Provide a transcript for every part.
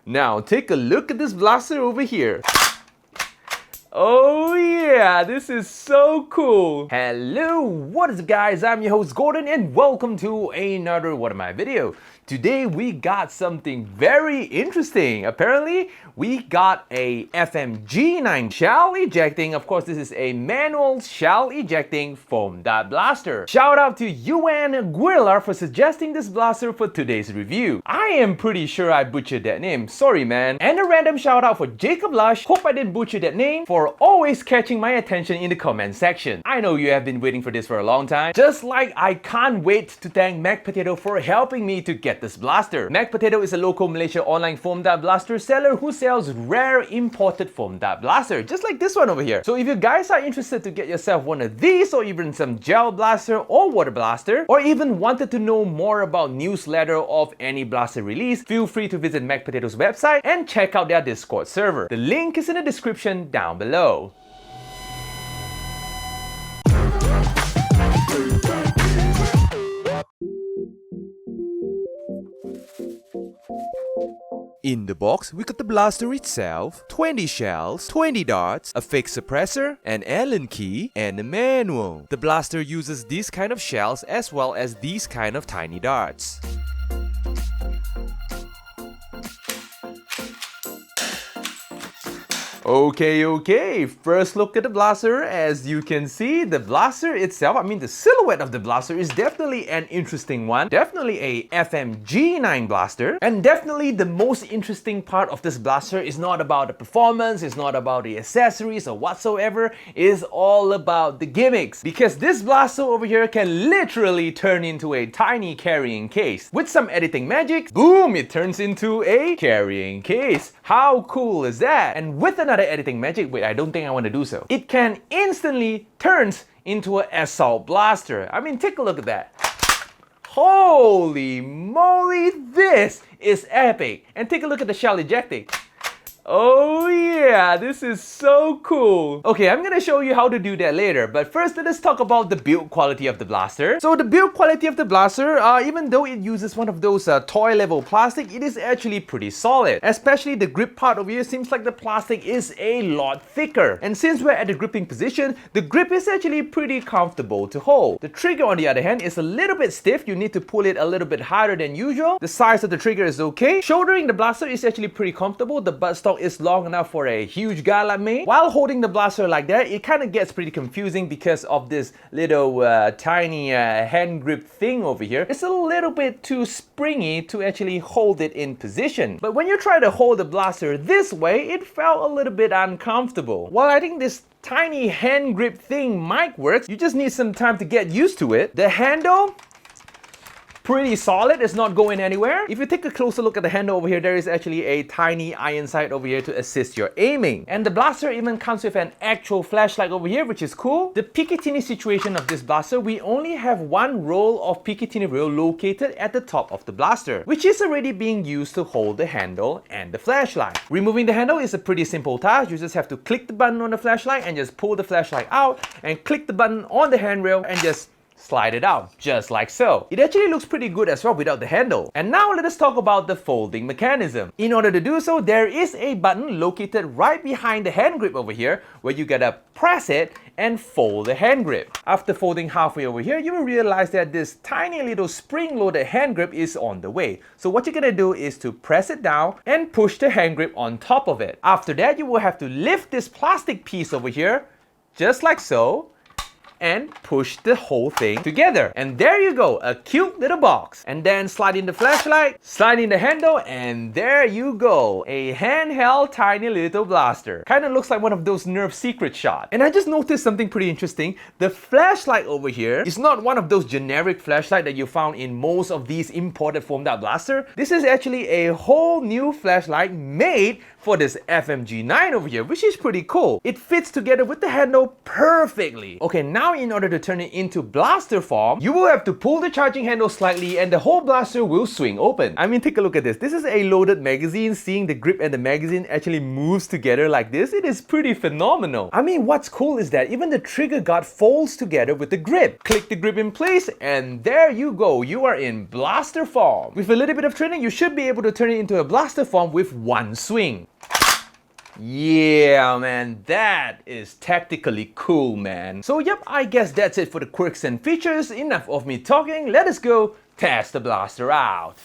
Now take a look at this blaster over here. Oh yeah, this is so cool. Hello, what is up guys? I'm your host Gordon and welcome to another one of my video. Today we got something very interesting. Apparently we got a FMG9 shell ejecting. Of course, this is a manual shell ejecting foam dart blaster. Shout out to UN Guerrilla for suggesting this blaster for today's review. I am pretty sure I butchered that name. Sorry man. And a random shout out for Jacob Lush. Hope I didn't butcher that name, for always catching my attention in the comment section. I know you have been waiting for this for a long time. Just like I can't wait to thank Mac Potato for helping me to get this blaster. Mac Potato is a local Malaysia online foam dart blaster seller who sells rare imported foam dart blaster, just like this one over here. So if you guys are interested to get yourself one of these, or even some gel blaster or water blaster, or even wanted to know more about newsletter of any blaster release, feel free to visit Mac Potato's website and check out their Discord server. The link is in the description down below. In the box, we got the blaster itself, 20 shells, 20 darts, a fake suppressor, an Allen key, and a manual. The blaster uses these kind of shells as well as these kind of tiny darts. Okay, first look at the blaster. As you can see, the blaster itself, the silhouette of the blaster is definitely an interesting one. Definitely a FMG9 blaster. And definitely the most interesting part of this blaster is not about the performance, it's not about the accessories or whatsoever, it's all about the gimmicks. Because this blaster over here can literally turn into a tiny carrying case. With some editing magic, boom, it turns into a carrying case. How cool is that? And with another editing magic, wait, I don't think I want to do so. It can instantly turns into an assault blaster. Take a look at that. Holy moly, this is epic. And take a look at the shell ejecting. Oh yeah, this is so cool. Okay, I'm gonna show you how to do that later, but first let us talk about the build quality of the blaster. So the build quality of the blaster, even though it uses one of those toy level plastic, it is actually pretty solid. Especially the grip part over here seems like the plastic is a lot thicker. And since we're at the gripping position, the grip is actually pretty comfortable to hold. The trigger on the other hand is a little bit stiff. You need to pull it a little bit harder than usual. The size of the trigger is okay. Shouldering the blaster is actually pretty comfortable. The buttstock is long enough for a huge guy like me. While holding the blaster like that, it kind of gets pretty confusing because of this little tiny hand grip thing over here. It's a little bit too springy to actually hold it in position. But when you try to hold the blaster this way, it felt a little bit uncomfortable. While I think this tiny hand grip thing might work, you just need some time to get used to it. The handle, pretty solid, it's not going anywhere. If you take a closer look at the handle over here, there is actually a tiny iron sight over here to assist your aiming. And the blaster even comes with an actual flashlight over here, which is cool. The Picatinny situation of this blaster, we only have one roll of Picatinny rail located at the top of the blaster, which is already being used to hold the handle and the flashlight. Removing the handle is a pretty simple task. You just have to click the button on the flashlight and just pull the flashlight out, and click the button on the handrail and just slide it out, just like so. It actually looks pretty good as well without the handle. And now let us talk about the folding mechanism. In order to do so, there is a button located right behind the hand grip over here where you gotta press it and fold the hand grip. After folding halfway over here, you will realize that this tiny little spring-loaded hand grip is on the way. So what you're gonna do is to press it down and push the hand grip on top of it. After that, you will have to lift this plastic piece over here, just like so, and push the whole thing together. And there you go, a cute little box. And then slide in the flashlight, slide in the handle, and there you go, a handheld tiny little blaster. Kind of looks like one of those Nerf secret shots. And I just noticed something pretty interesting. The flashlight over here is not one of those generic flashlight that you found in most of these imported foam dart blaster. This is actually a whole new flashlight made for this FMG9 over here, which is pretty cool. It fits together with the handle perfectly. Okay, now Now in order to turn it into blaster form, you will have to pull the charging handle slightly and the whole blaster will swing open. I mean, take a look at this. This is a loaded magazine. Seeing the grip and the magazine actually moves together like this, it is pretty phenomenal. I mean, what's cool is that even the trigger guard folds together with the grip. Click the grip in place and there you go. You are in blaster form. With a little bit of training, you should be able to turn it into a blaster form with one swing. Yeah, man, that is tactically cool, man. So yep, I guess that's it for the quirks and features. Enough of me talking, let us go test the blaster out.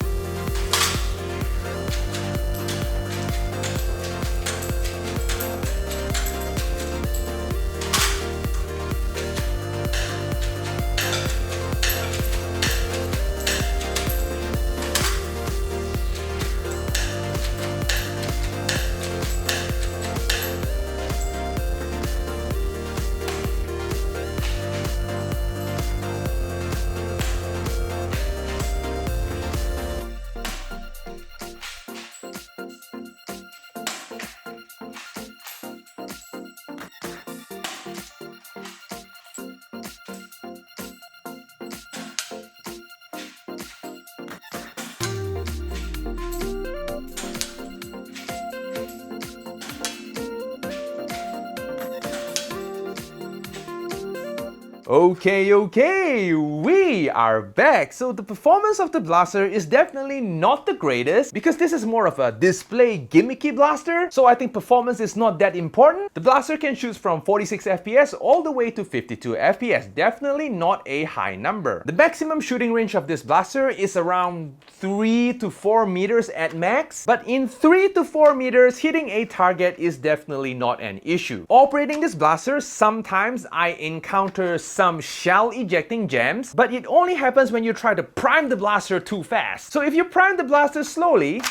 Okay, we are back. So the performance of the blaster is definitely not the greatest because this is more of a display gimmicky blaster. So I think performance is not that important. The blaster can shoot from 46 FPS all the way to 52 FPS. Definitely not a high number. The maximum shooting range of this blaster is around 3 to 4 meters at max. But in 3 to 4 meters, hitting a target is definitely not an issue. Operating this blaster, sometimes I encounter some shell ejecting jams, but it only happens when you try to prime the blaster too fast. So if you prime the blaster slowly,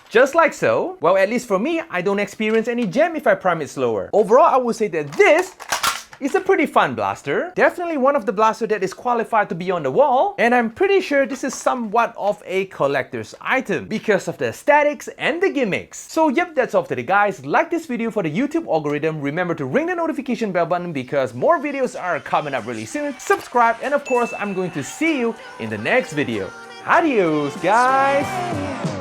just like so, well, at least for me, I don't experience any jam if I prime it slower. Overall, I would say that this is a pretty fun blaster. Definitely one of the blasters that is qualified to be on the wall, and I'm pretty sure this is somewhat of a collector's item because of the aesthetics and the gimmicks. So yep, that's all today guys. Like this video for the YouTube algorithm. Remember to ring the notification bell button because more videos are coming up really soon. Subscribe, and of course, I'm going to see you in the next video. Adios guys!